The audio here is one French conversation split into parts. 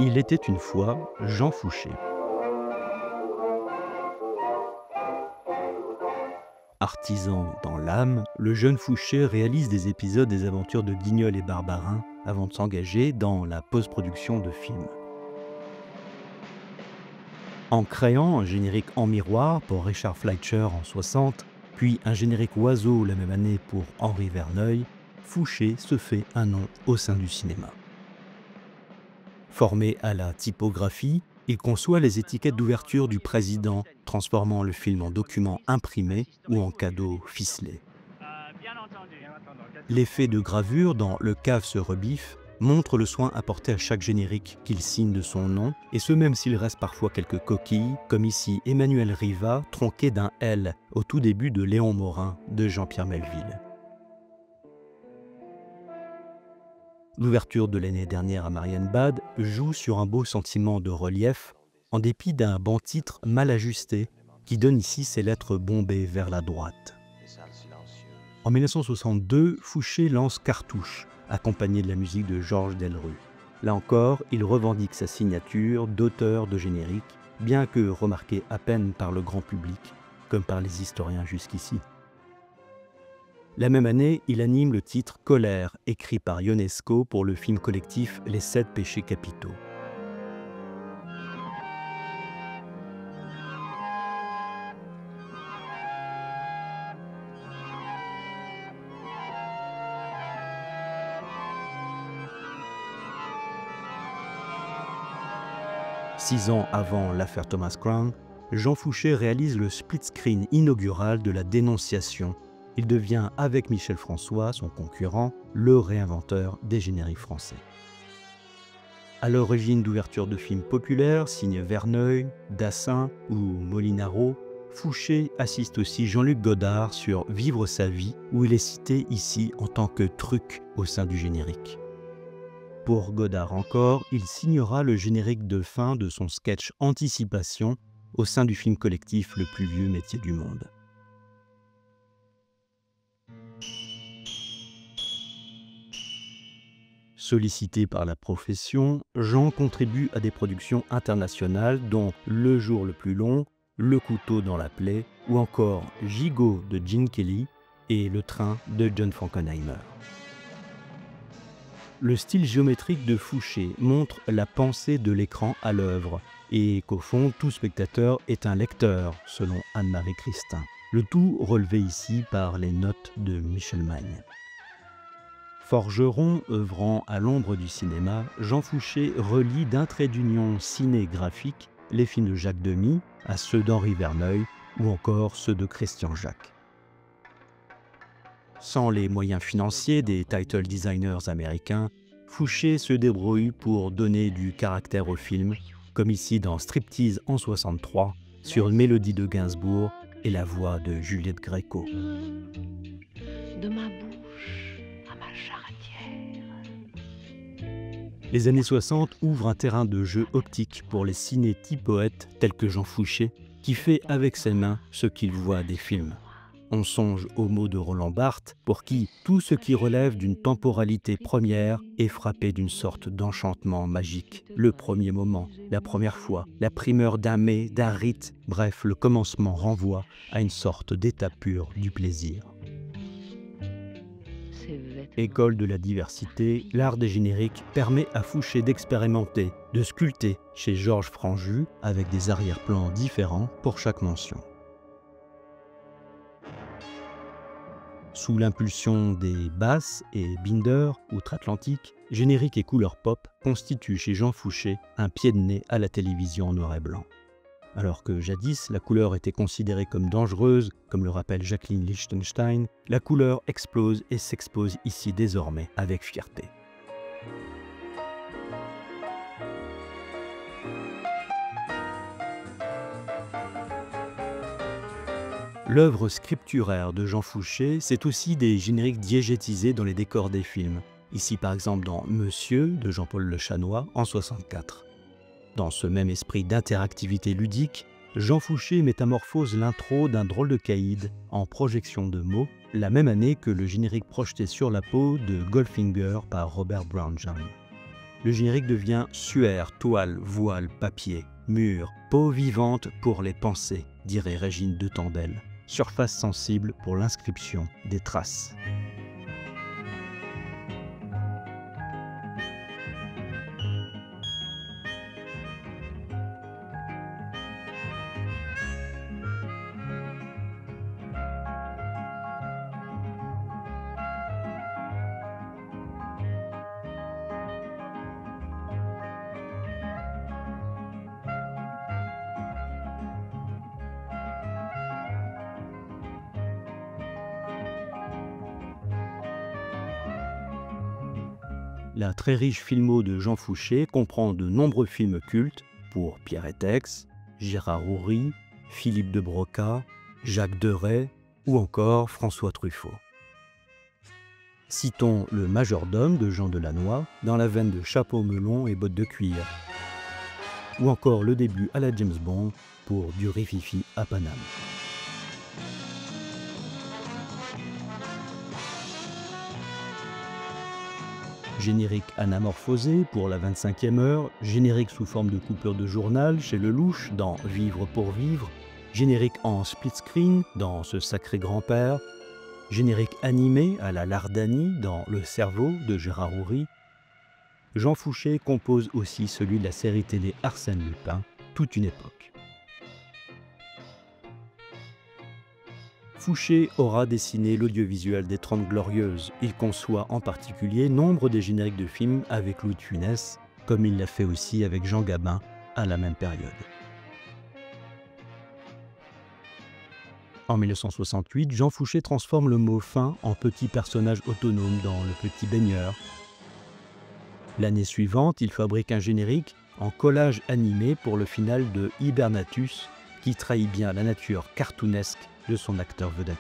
Il était une fois Jean Fouché. Artisan dans l'âme, le jeune Fouché réalise des épisodes des aventures de Guignol et Barbarin avant de s'engager dans la post-production de films. En créant un générique en miroir pour Richard Fleischer en 60, puis un générique oiseau la même année pour Henri Verneuil, Fouché se fait un nom au sein du cinéma. Formé à la typographie, il conçoit les étiquettes d'ouverture du président, transformant le film en document imprimé ou en cadeau ficelé. L'effet de gravure dans Le Cave se rebiffe montre le soin apporté à chaque générique qu'il signe de son nom, et ce même s'il reste parfois quelques coquilles, comme ici Emmanuel Riva, tronqué d'un L au tout début de Léon Morin de Jean-Pierre Melville. L'ouverture de l'année dernière à Marienbad joue sur un beau sentiment de relief, en dépit d'un banc titre mal ajusté, qui donne ici ses lettres bombées vers la droite. En 1962, Fouché lance Cartouche, accompagné de la musique de Georges Delerue. Là encore, il revendique sa signature d'auteur de générique, bien que remarqué à peine par le grand public, comme par les historiens jusqu'ici. La même année, il anime le titre « Colère », écrit par Ionesco pour le film collectif « Les 7 péchés capitaux ». Six ans avant l'affaire Thomas Crown, Jean Fouché réalise le split-screen inaugural de La Dénonciation. Il devient, avec Michel François, son concurrent, le réinventeur des génériques français. À l'origine d'ouvertures de films populaires, signés Verneuil, Dassin ou Molinaro, Fouché assiste aussi Jean-Luc Godard sur Vivre sa vie, où il est cité ici en tant que truc au sein du générique. Pour Godard encore, il signera le générique de fin de son sketch Anticipation au sein du film collectif Le plus vieux métier du monde. Sollicité par la profession, Jean contribue à des productions internationales dont Le jour le plus long, Le couteau dans la plaie ou encore Gigot de Gene Kelly et Le train de John Frankenheimer. Le style géométrique de Fouché montre la pensée de l'écran à l'œuvre et qu'au fond, tout spectateur est un lecteur, selon Anne-Marie Christin. Le tout relevé ici par les notes de Michel Magne. Forgeron œuvrant à l'ombre du cinéma, Jean Fouché relie d'un trait d'union cinégraphique les films de Jacques Demy à ceux d'Henri Verneuil ou encore ceux de Christian Jacques. Sans les moyens financiers des title designers américains, Fouché se débrouille pour donner du caractère au film, comme ici dans Striptease en 63, sur une mélodie de Gainsbourg et la voix de Juliette Gréco. De ma bouche à ma charretière. Les années 60 ouvrent un terrain de jeu optique pour les ciné-typoètes tels que Jean Fouché, qui fait avec ses mains ce qu'il voit des films. On songe aux mots de Roland Barthes, pour qui tout ce qui relève d'une temporalité première est frappé d'une sorte d'enchantement magique. Le premier moment, la première fois, la primeur d'un mets, d'un rite, bref, le commencement renvoie à une sorte d'état pur du plaisir. École de la diversité, l'art des génériques permet à Fouché d'expérimenter, de sculpter chez Georges Franju avec des arrière-plans différents pour chaque mention. Sous l'impulsion des Bass et Binder, outre-Atlantique, générique et couleur pop constituent chez Jean Fouché un pied de nez à la télévision en noir et blanc. Alors que jadis, la couleur était considérée comme dangereuse, comme le rappelle Jacqueline Lichtenstein, la couleur explose et s'expose ici désormais avec fierté. L'œuvre scripturaire de Jean Fouché, c'est aussi des génériques diégétisés dans les décors des films. Ici par exemple dans Monsieur de Jean-Paul Le Chanois en 64. Dans ce même esprit d'interactivité ludique, Jean Fouché métamorphose l'intro d'un drôle de caïd en projection de mots, la même année que le générique projeté sur la peau de Goldfinger par Robert Brown Jr. le générique devient suaire, toile, voile, papier, mur, peau vivante pour les pensées, dirait Régine de Tandel, surface sensible pour l'inscription des traces. La très riche filmo de Jean Fouché comprend de nombreux films cultes pour Pierre Étex, Gérard Houry, Philippe de Broca, Jacques Deray ou encore François Truffaut. Citons Le Majordome de Jean Delannoy dans la veine de chapeau melon et bottes de cuir, ou encore le début à la James Bond pour Du rififi à Paname. Générique anamorphosé pour la 25e heure, générique sous forme de coupure de journal chez Lelouch dans Vivre pour vivre, générique en split screen dans Ce sacré grand-père, générique animé à la Lardani dans Le cerveau de Gérard Houry. Jean Fouché compose aussi celui de la série télé Arsène Lupin, toute une époque. Fouché aura dessiné l'audiovisuel des 30 Glorieuses. Il conçoit en particulier nombre des génériques de films avec Louis de Funès, comme il l'a fait aussi avec Jean Gabin à la même période. En 1968, Jean Fouché transforme le mot fin en petit personnage autonome dans Le Petit Baigneur. L'année suivante, il fabrique un générique en collage animé pour le final de Hibernatus, qui trahit bien la nature cartoonesque de son acteur vedette.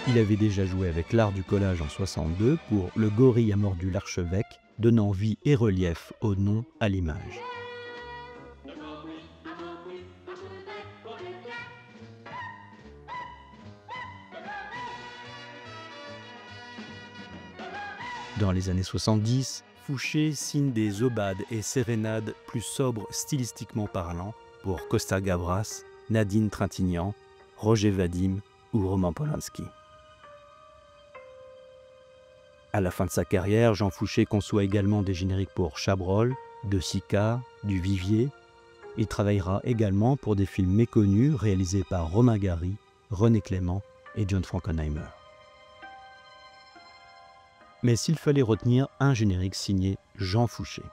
Il avait déjà joué avec l'art du collage en 1962 pour Le gorille a mordu l'archevêque, donnant vie et relief au nom à l'image. Dans les années 70, Fouché signe des aubades et sérénades plus sobres stylistiquement parlant pour Costa Gavras, Nadine Trintignant, Roger Vadim ou Roman Polanski. À la fin de sa carrière, Jean Fouché conçoit également des génériques pour Chabrol, De Sica, du Vivier. Il travaillera également pour des films méconnus réalisés par Romain Gary, René Clément et John Frankenheimer. Mais s'il fallait retenir un générique signé Jean Fouché.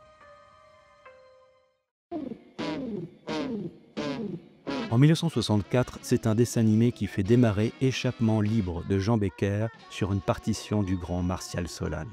En 1964, c'est un dessin animé qui fait démarrer Échappement libre de Jean Becker sur une partition du grand Martial Solal.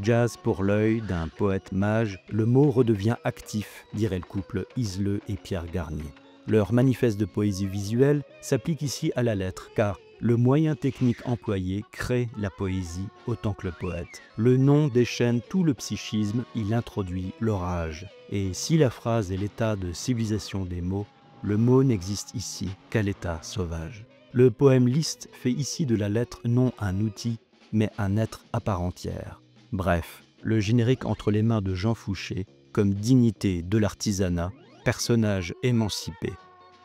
Jazz pour l'œil d'un poète mage, le mot redevient actif, dirait le couple Iseleux et Pierre Garnier. Leur manifeste de poésie visuelle s'applique ici à la lettre, car le moyen technique employé crée la poésie autant que le poète. Le nom déchaîne tout le psychisme, il introduit l'orage. Et si la phrase est l'état de civilisation des mots, le mot n'existe ici qu'à l'état sauvage. Le poème Liszt fait ici de la lettre non un outil, mais un être à part entière. Bref, le générique entre les mains de Jean Fouché, comme dignité de l'artisanat, personnage émancipé,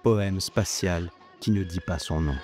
poème spatial qui ne dit pas son nom.